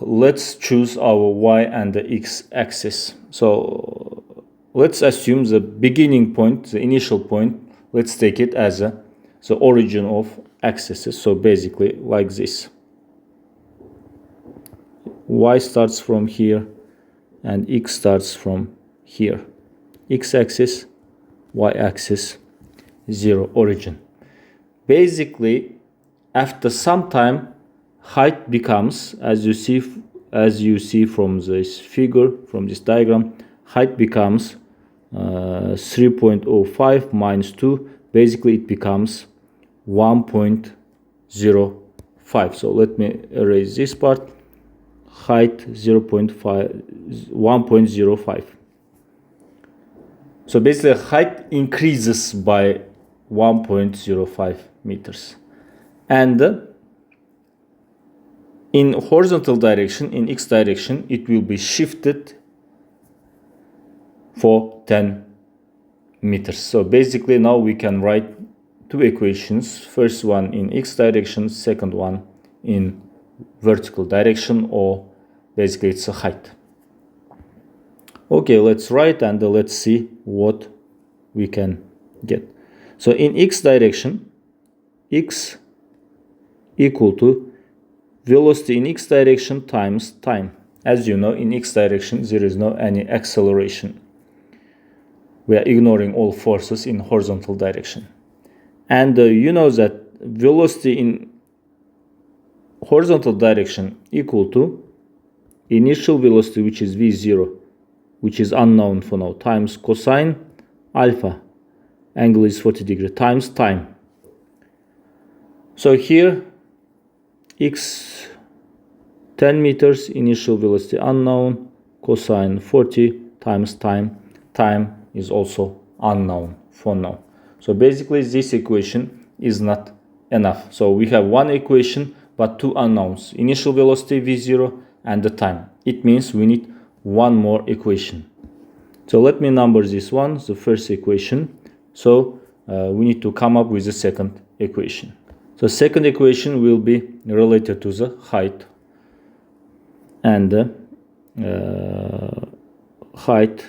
let's choose our y and the x axis. So let's assume the beginning point, the initial point, let's take it as the origin of axes. So basically like this. Y starts from here and x starts from here. X-axis, y-axis, 0, origin. Basically, after some time, height becomes, as you see from this figure, from this diagram, height becomes 3.05 minus 2. Basically, it becomes 1.05. So let me erase this part. Height 1.05. So basically, height increases by 1.05 meters. And in horizontal direction, in x direction, it will be shifted for 10 meters. So basically, now we can write two equations. First one in x direction, second one in vertical direction, or basically it's a height. Okay, let's write and let's see what we can get. So in x direction, x equal to velocity in x direction times time. As you know, in x direction there is no any acceleration. We are ignoring all forces in horizontal direction. And you know that velocity in horizontal direction equal to initial velocity, which is v0, which is unknown for now, times cosine alpha, angle is 40 degrees, times time. So here x 10 meters, initial velocity unknown, cosine 40 times time. Time is also unknown for now. So basically this equation is not enough. So we have one equation but two unknowns, initial velocity v0 and the time. It means we need one more equation. So let me number this one, the first equation. So we need to come up with the second equation. So second equation will be related to the height, and height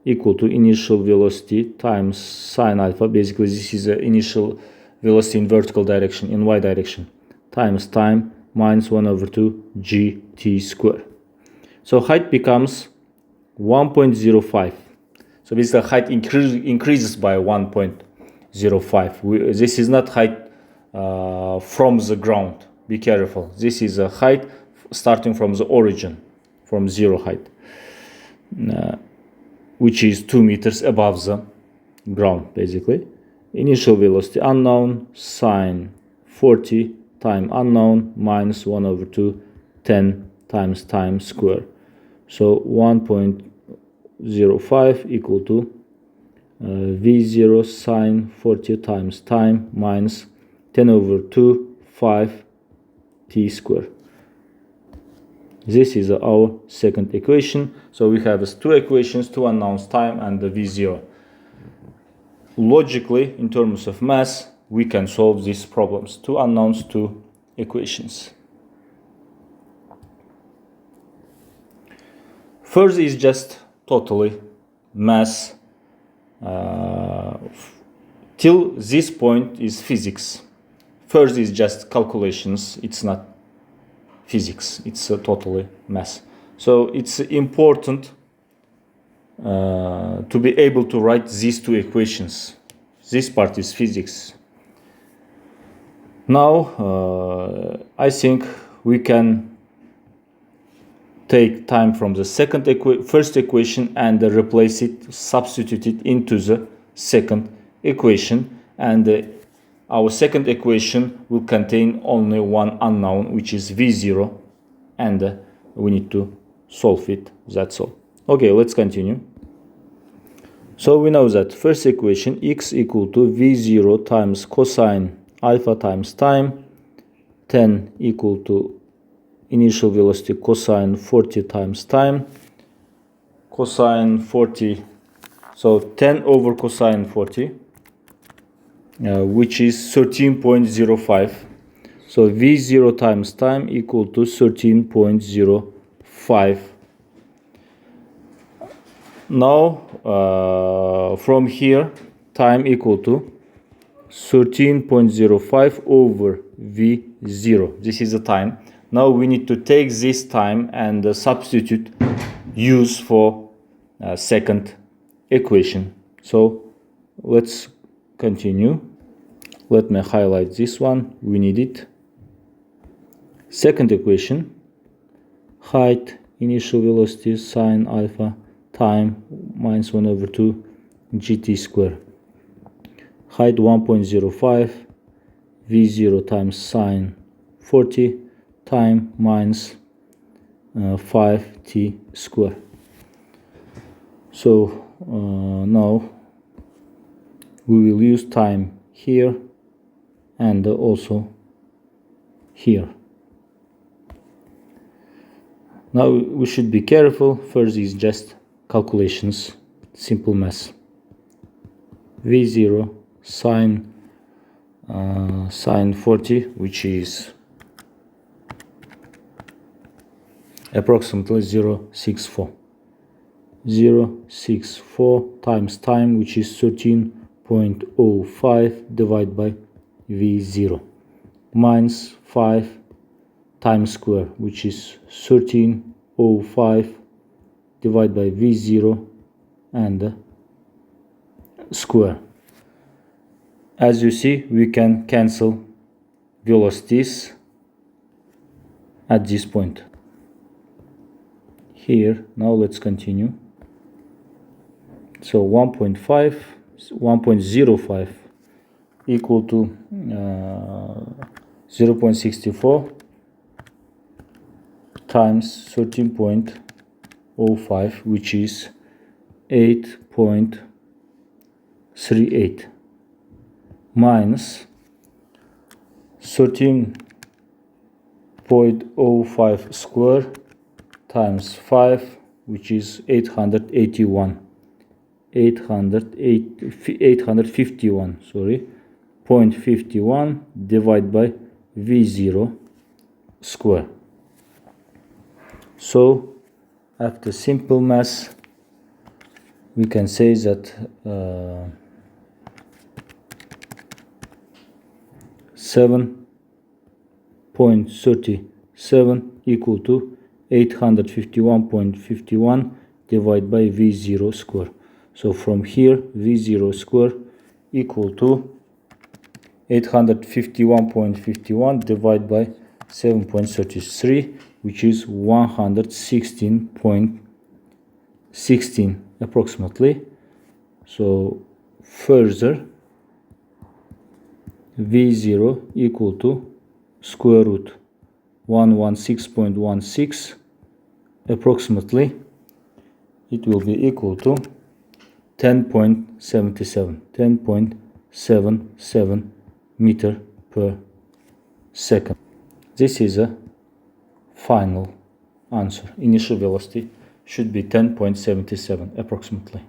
equal to initial velocity times sine alpha. Basically this is the initial velocity in vertical direction, in y direction, times time minus 1/2 gt square. So height becomes 1.05. So basically height increases by 1.05. This is not height from the ground. Be careful. This is a height starting from the origin, from zero height, which is 2 meters above the ground, basically. Initial velocity unknown, sine 40, time unknown, minus 1/2 10 times time square. So 1.05 equal to v0 sine 40 times time minus 10/2 5 t square. This is our second equation. So we have two equations, two unknowns, time and the v0. Logically, in terms of mass, we can solve these problems. Two unknowns, two equations. First is just totally mass. Till this point is physics. First is just calculations. It's not physics. It's totally mass. So it's important to be able to write these two equations. This part is physics. Now I think we can take time from the first equation and replace it, substitute it into the second equation, and our second equation will contain only one unknown, which is v0, and we need to solve it. That's all. Okay, let's continue. So we know that first equation, x equal to v0 times cosine alpha times time, 10 equal to initial velocity cosine 40 times time, cosine 40, so 10 over cosine 40, which is 13.05. So v0 times time equal to 13.05. Now from here time equal to 13.05 over v0. This is the time. Now we need to take this time and substitute use for second equation. So let's continue. Let me highlight this one. We need it. Second equation, height, initial velocity, sine alpha, time minus 1 over 2 gt square. Height 1.05, v0 times sine 40, time minus 5t square. So now we will use time here and also here. Now we should be careful. First is just calculations, simple math. v0 sine 40, which is approximately 0.64. 0.64 times time, which is 13.05 divided by v0, minus 5 times square, which is 13.05 divided by v0 and square. As you see, we can cancel velocities at this point. Here, now let's continue. So 1.05 equal to 0.64 times 13.05, which is 8.38, minus 13.05 square times 5, which is 851, 851, sorry, 0.51 divided by v0 square. So after simple math, we can say that 7.37 equal to 851.51 divided by v0 square. So from here, v0 square equal to 851.51 divided by 7.33, which is 116.16 approximately. So further, v0 equal to square root 116.16, approximately it will be equal to 10.77 meter per second. This is a final answer. Initial velocity should be 10.77 approximately.